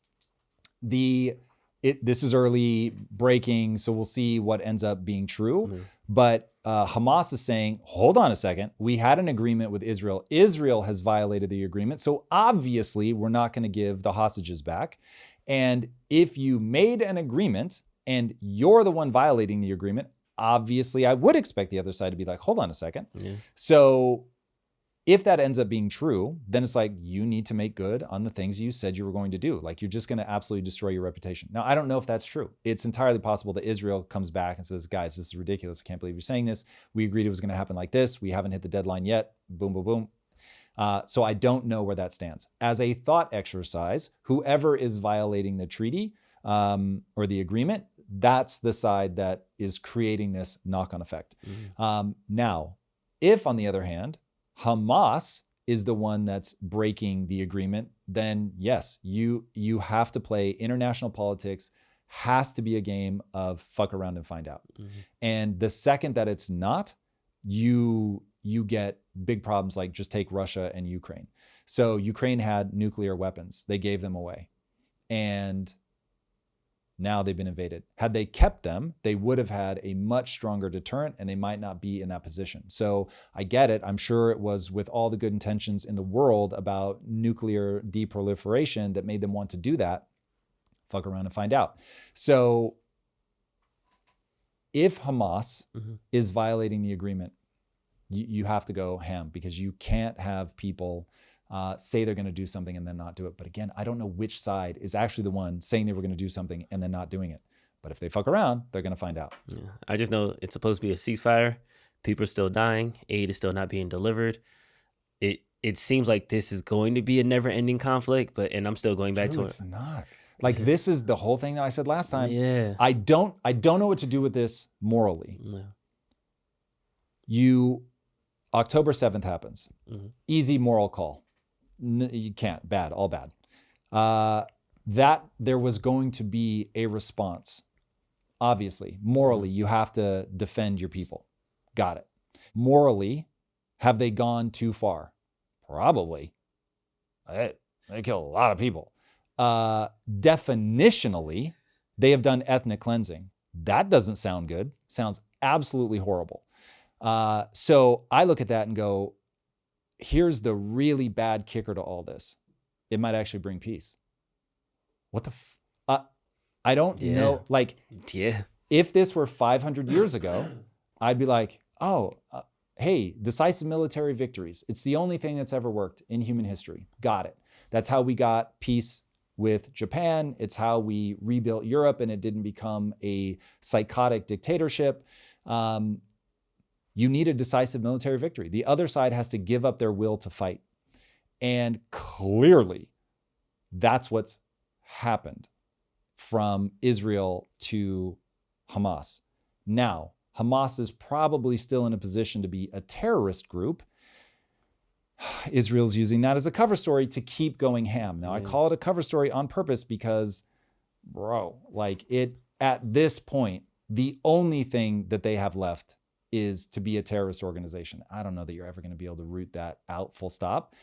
S1: This is early breaking, so we'll see what ends up being true. Mm-hmm. But Hamas is saying, hold on a second. We had an agreement with Israel. Israel has violated the agreement. So obviously we're not going to give the hostages back. And if you made an agreement and you're the one violating the agreement, obviously I would expect the other side to be like, hold on a second. Yeah. So if that ends up being true, then it's like, you need to make good on the things you said you were going to do. Like you're just going to absolutely destroy your reputation. Now, I don't know if that's true. It's entirely possible that Israel comes back and says, guys, this is ridiculous. I can't believe you're saying this. We agreed it was going to happen like this. We haven't hit the deadline yet. Boom, boom, boom. So I don't know where that stands. As a thought exercise, whoever is violating the treaty or the agreement, that's the side that is creating this knock-on effect. Mm-hmm. Now, if on the other hand, Hamas is the one that's breaking the agreement, then yes, you have to play international politics, has to be a game of fuck around and find out. Mm-hmm. And the second that it's not, you get big problems like just take Russia and Ukraine. So Ukraine had nuclear weapons. They gave them away. And now they've been invaded. Had they kept them, they would have had a much stronger deterrent and they might not be in that position. So I get it. I'm sure it was with all the good intentions in the world about nuclear deproliferation that made them want to do that. Fuck around and find out. So if Hamas is violating the agreement, you have to go ham because you can't have people say they're going to do something and then not do it. But again, I don't know which side is actually the one saying they were going to do something and then not doing it. But if they fuck around, they're going to find out.
S2: Yeah. I just know it's supposed to be a ceasefire People are still dying. Aid is still not being delivered. It seems like this is going to be a never-ending conflict, and I'm still going back to it.
S1: It's not. Like, this is the whole thing that I said last time.
S2: Yeah.
S1: I don't know what to do with this morally.
S2: Yeah.
S1: October 7th happens.
S2: Mm-hmm.
S1: Easy moral call. You can't. Bad. All bad. That there was going to be a response. Obviously, morally, you have to defend your people. Got it. Morally, have they gone too far? Probably. They kill a lot of people. Definitionally, they have done ethnic cleansing. That doesn't sound good. Sounds absolutely horrible. So I look at that and go, here's the really bad kicker to all this. It might actually bring peace. What the I don't know. Like, if this were 500 years ago, I'd be like, hey, decisive military victories. It's the only thing that's ever worked in human history. Got it. That's how we got peace with Japan. It's how we rebuilt Europe and it didn't become a psychotic dictatorship. You need a decisive military victory. The other side has to give up their will to fight. And clearly, that's what's happened from Israel to Hamas. Now, Hamas is probably still in a position to be a terrorist group. Israel's using that as a cover story to keep going ham. Now, I call it a cover story on purpose because, at this point, the only thing that they have left is to be a terrorist organization. I don't know that you're ever going to be able to root that out, full stop,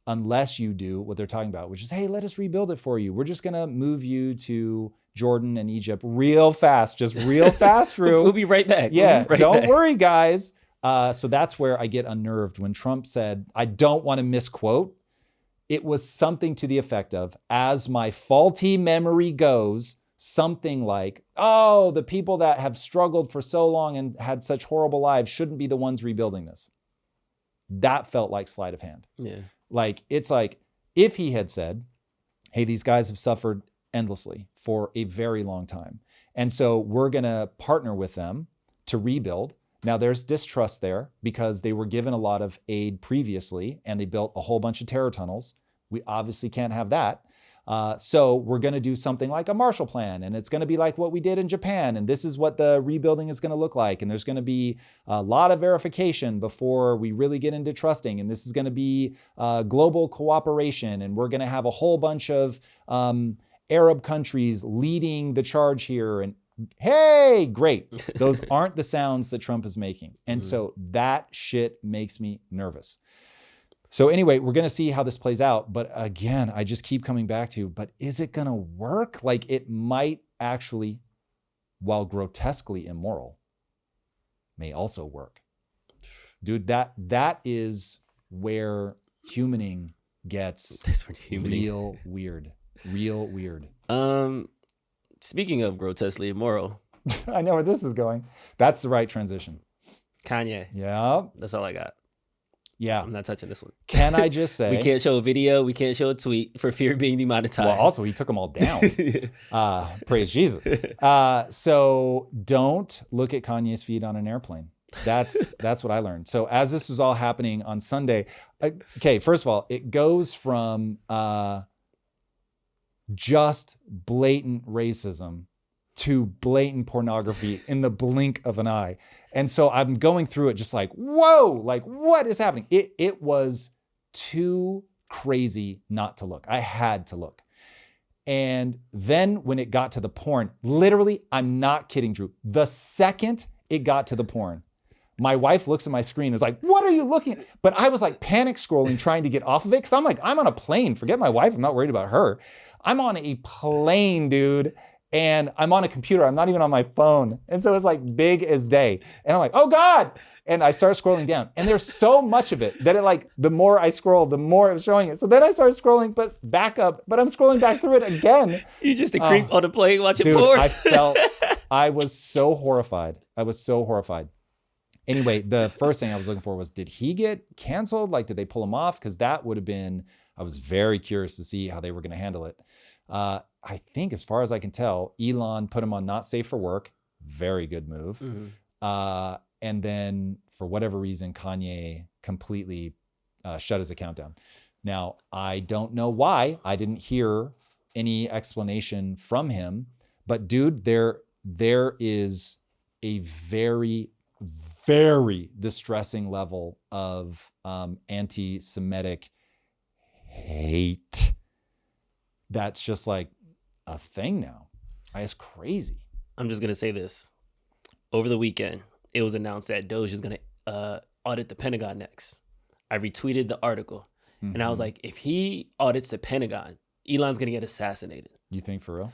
S1: unless you do what they're talking about, which is, hey, let us rebuild it for you. We're just going to move you to Jordan and Egypt real fast, just real fast, Drew.
S2: We'll be right back.
S1: Yeah, don't worry, guys. So that's where I get unnerved when Trump said, I don't want to misquote. It was something to the effect of, as my faulty memory goes, something like, oh, the people that have struggled for so long and had such horrible lives shouldn't be the ones rebuilding this. That felt like sleight of hand.
S2: Yeah.
S1: Like, it's like if he had said, hey, these guys have suffered endlessly for a very long time. And so we're going to partner with them to rebuild. Now, there's distrust there because they were given a lot of aid previously and they built a whole bunch of terror tunnels. We obviously can't have that. So we're going to do something like a Marshall Plan, and it's going to be like what we did in Japan. And this is what the rebuilding is going to look like. And there's going to be a lot of verification before we really get into trusting. And this is going to be global cooperation. And we're going to have a whole bunch of Arab countries leading the charge here. And hey, great. Those aren't the sounds that Trump is making. And so that shit makes me nervous. So anyway, we're going to see how this plays out. But again, I just keep coming back to, but is it going to work? Like, it might actually, while grotesquely immoral, may also work. Dude, that is where humaning gets real weird. Real weird.
S2: Speaking of grotesquely immoral.
S1: I know where this is going. That's the right transition.
S2: Kanye.
S1: Yeah.
S2: That's all I got.
S1: Yeah.
S2: I'm not touching this one.
S1: Can I just say...
S2: We can't show a video. We can't show a tweet for fear of being demonetized.
S1: Well, also, he took them all down. Praise Jesus. So don't look at Kanye's feet on an airplane. That's what I learned. So as this was all happening on Sunday, okay, first of all, it goes from just blatant racism to blatant pornography in the blink of an eye. And so I'm going through it just like, whoa, like what is happening? It was too crazy not to look. I had to look. And then when it got to the porn, literally, I'm not kidding, Drew. The second it got to the porn, my wife looks at my screen and is like, what are you looking at? But I was like panic scrolling, trying to get off of it. Cause I'm like, I'm on a plane. Forget my wife. I'm not worried about her. I'm on a plane, dude. And I'm on a computer. I'm not even on my phone. And so it's like big as day. And I'm like, oh God. And I start scrolling down. And there's so much of it that it like, the more I scroll, the more it was showing it. So then I started scrolling, but back up. But I'm scrolling back through it again.
S2: You just a creep on a plane watching porn.
S1: I was so horrified. Anyway, the first thing I was looking for was, did he get canceled? Like, did they pull him off? Because that would have been, I was very curious to see how they were going to handle it. I think, as far as I can tell, Elon put him on not safe for work. Very good move. Mm-hmm. And then for whatever reason, Kanye completely shut his account down. Now, I don't know why. I didn't hear any explanation from him, but dude, there is a very, very distressing level of anti-Semitic hate that's just like a thing now. It's crazy.
S2: I'm just going to say this. Over the weekend, it was announced that Doge is going to audit the Pentagon next. I retweeted the article, and I was like, if he audits the Pentagon, Elon's going to get assassinated.
S1: You think for real?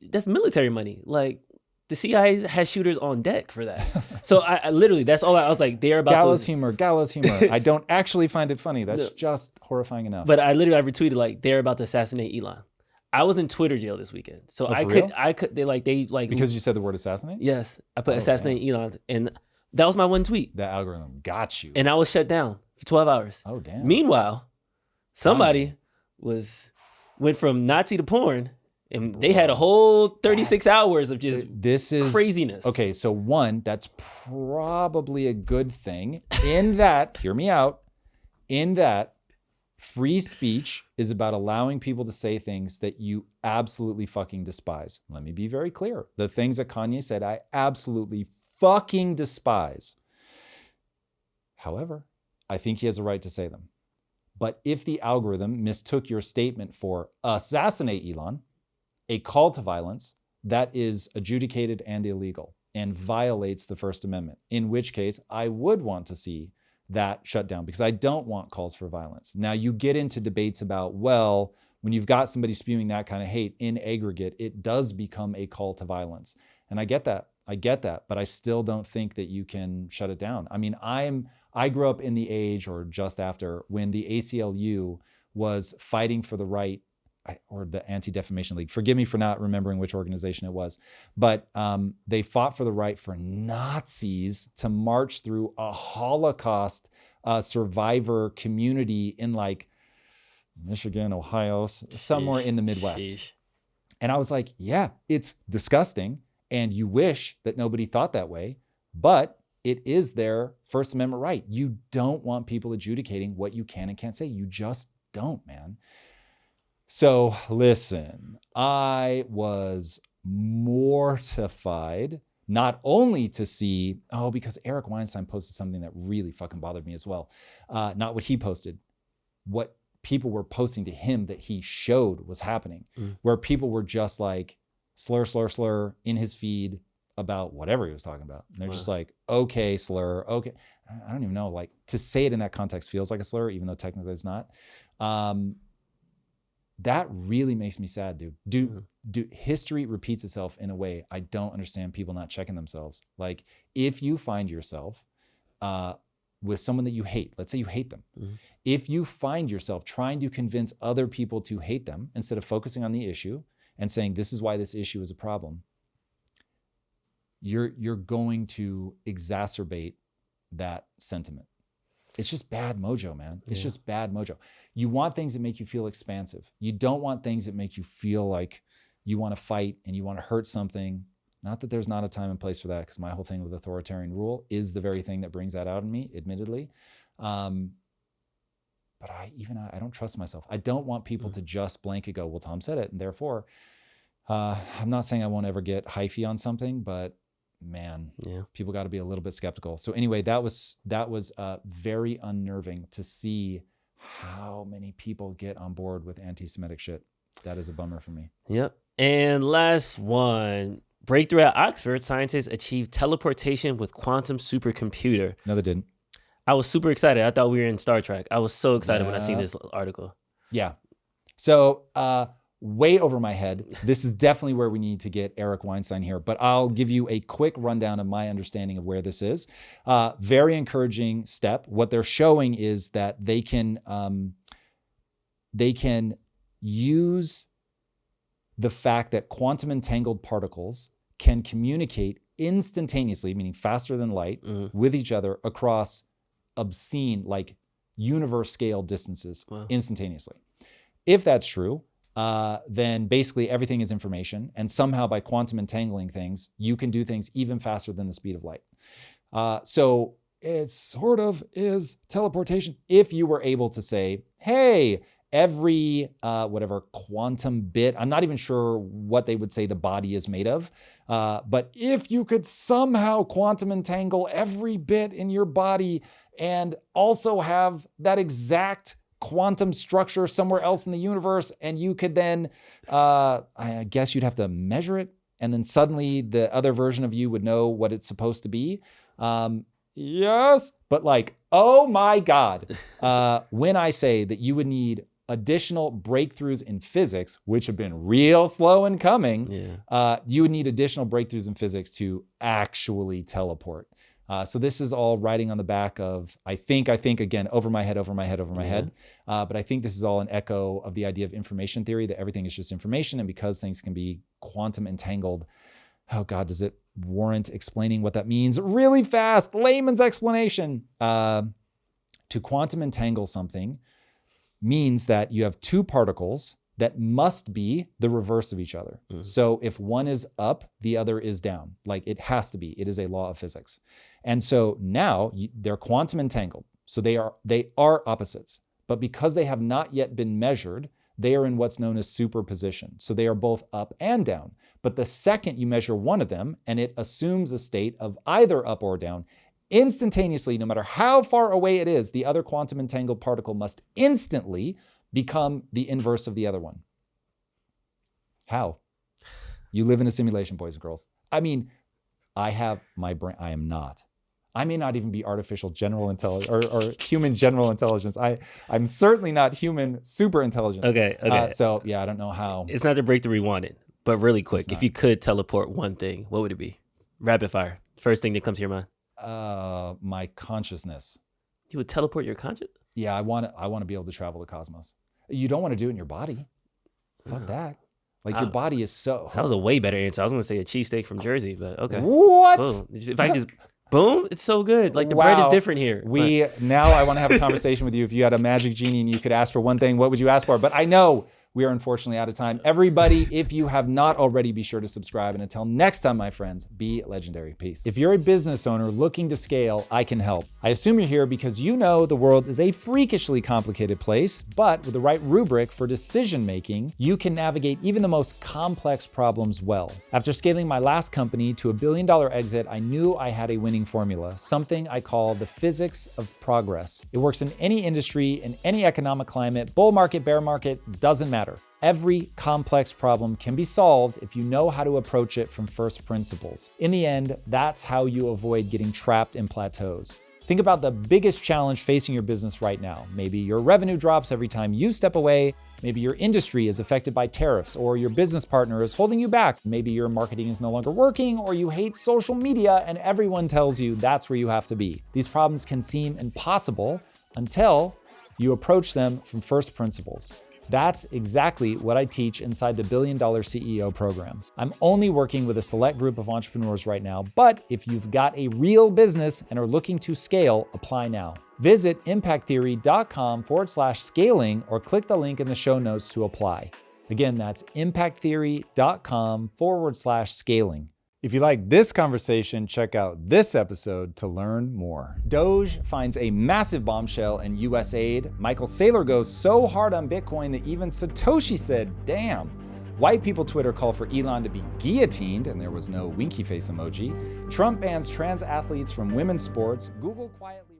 S2: That's military money. Like, the CIA has shooters on deck for that. So I literally, that's all I was like, they're about
S1: gallows humor. I don't actually find it funny. That's just horrifying enough.
S2: But I retweeted like, they're about to assassinate Elon. I was in Twitter jail this weekend. So I could,
S1: because you said the word assassinate?
S2: Yes. I put assassinate Elon, and that was my one tweet.
S1: That algorithm got you.
S2: And I was shut down for 12 hours.
S1: Oh, damn.
S2: Meanwhile, somebody went from Nazi to porn, and they had a whole 36 hours of just craziness.
S1: Okay, so one, that's probably a good thing in that, hear me out, in that free speech is about allowing people to say things that you absolutely fucking despise. Let me be very clear. The things that Kanye said, I absolutely fucking despise. However, I think he has a right to say them. But if the algorithm mistook your statement for assassinate Elon, a call to violence, that is adjudicated and illegal and violates the First Amendment, in which case I would want to see that shut down because I don't want calls for violence. Now you get into debates about, well, when you've got somebody spewing that kind of hate in aggregate, it does become a call to violence. And I get that, but I still don't think that you can shut it down. I mean, I grew up in the age or just after when the ACLU was fighting for the right, or the Anti-Defamation League. Forgive me for not remembering which organization it was, but they fought for the right for Nazis to march through a Holocaust survivor community in like Michigan, Ohio, somewhere in the Midwest. Sheesh. And I was like, yeah, it's disgusting. And you wish that nobody thought that way, but it is their First Amendment right. You don't want people adjudicating what you can and can't say. You just don't, man. So listen, I was mortified not only to see, because Eric Weinstein posted something that really fucking bothered me as well. Not what he posted, what people were posting to him that he showed was happening, where people were just like slur in his feed about whatever he was talking about. And they're just like, okay, slur, okay. I don't even know, like to say it in that context feels like a slur, even though technically it's not. That really makes me sad, dude. History repeats itself in a way I don't understand people not checking themselves. Like if you find yourself with someone that you hate, let's say you hate them. If you find yourself trying to convince other people to hate them instead of focusing on the issue and saying, this is why this issue is a problem, you're going to exacerbate that sentiment. It's just bad mojo, man. It's just bad mojo. You want things that make you feel expansive. You don't want things that make you feel like you want to fight and you want to hurt something. Not that there's not a time and place for that, because my whole thing with authoritarian rule is the very thing that brings that out in me, admittedly. But I don't trust myself. I don't want people to just blanket go, well, Tom said it, and therefore, I'm not saying I won't ever get hyphy on something, but man, people got to be a little bit skeptical. So anyway, that was very unnerving to see how many people get on board with anti-Semitic shit. That is a bummer for me.
S2: Yep. And last one, breakthrough at Oxford, scientists achieved teleportation with quantum supercomputer.
S1: No, they didn't.
S2: I was super excited. I thought we were in Star Trek. I was so excited when I seen this article.
S1: Yeah. So, way over my head. This is definitely where we need to get Eric Weinstein here, but I'll give you a quick rundown of my understanding of where this is. Very encouraging step. What they're showing is that they can use the fact that quantum entangled particles can communicate instantaneously, meaning faster than light, with each other across obscene, like universe scale distances instantaneously. If that's true, then basically everything is information. And somehow by quantum entangling things, you can do things even faster than the speed of light. So it sort of is teleportation. If you were able to say, hey, every whatever quantum bit, I'm not even sure what they would say the body is made of, but if you could somehow quantum entangle every bit in your body and also have that exact quantum structure somewhere else in the universe, and you could then, I guess you'd have to measure it, and then suddenly the other version of you would know what it's supposed to be. Yes, but like, oh my God, when I say that you would need additional breakthroughs in physics, which have been real slow in coming, you would need additional breakthroughs in physics to actually teleport. So this is all riding on the back of, I think again, over my head. But I think this is all an echo of the idea of information theory, that everything is just information. And because things can be quantum entangled, oh God, does it warrant explaining what that means really fast? Layman's explanation. To quantum entangle something means that you have two particles that must be the reverse of each other. So if one is up, the other is down. Like it has to be. It is a law of physics. And so now they're quantum entangled. So they are opposites. But because they have not yet been measured, they are in what's known as superposition. So they are both up and down. But the second you measure one of them and it assumes a state of either up or down, instantaneously, no matter how far away it is, the other quantum entangled particle must instantly become the inverse of the other one. How? You live in a simulation, boys and girls. I mean, I have my brain. I am not. I may not even be artificial general intelligence or human general intelligence. I'm certainly not human super intelligence.
S2: Okay.
S1: So yeah, I don't know how.
S2: It's not the breakthrough we wanted, but really quick, if you could teleport one thing, what would it be? Rapid fire. First thing that comes to your mind.
S1: My consciousness.
S2: You would teleport your conscious?
S1: Yeah, I want to be able to travel the cosmos. You don't want to do it in your body. Fuck that. Like your body is so.
S2: That was a way better answer. I was going to say a cheesesteak from Jersey, but okay.
S1: What?
S2: Boom. If I just, boom, it's so good. Like the bread is different here.
S1: Now I want to have a conversation with you. If you had a magic genie and you could ask for one thing, what would you ask for? But I know we are unfortunately out of time. Everybody, if you have not already, be sure to subscribe. And until next time, my friends, be legendary. Peace. If you're a business owner looking to scale, I can help. I assume you're here because you know the world is a freakishly complicated place, but with the right rubric for decision making, you can navigate even the most complex problems well. After scaling my last company to $1 billion exit, I knew I had a winning formula, something I call the physics of progress. It works in any industry, in any economic climate, bull market, bear market, doesn't matter. Every complex problem can be solved if you know how to approach it from first principles. In the end, that's how you avoid getting trapped in plateaus. Think about the biggest challenge facing your business right now. Maybe your revenue drops every time you step away. Maybe your industry is affected by tariffs, or your business partner is holding you back. Maybe your marketing is no longer working, or you hate social media and everyone tells you that's where you have to be. These problems can seem impossible until you approach them from first principles. That's exactly what I teach inside the $1 Billion CEO program. I'm only working with a select group of entrepreneurs right now, but if you've got a real business and are looking to scale, apply now. Visit impacttheory.com/scaling or click the link in the show notes to apply. Again, that's impacttheory.com/scaling. If you like this conversation, check out this episode to learn more. Doge finds a massive bombshell in US aid. Michael Saylor goes so hard on Bitcoin that even Satoshi said, damn. White people Twitter call for Elon to be guillotined, and there was no winky face emoji. Trump bans trans athletes from women's sports. Google quietly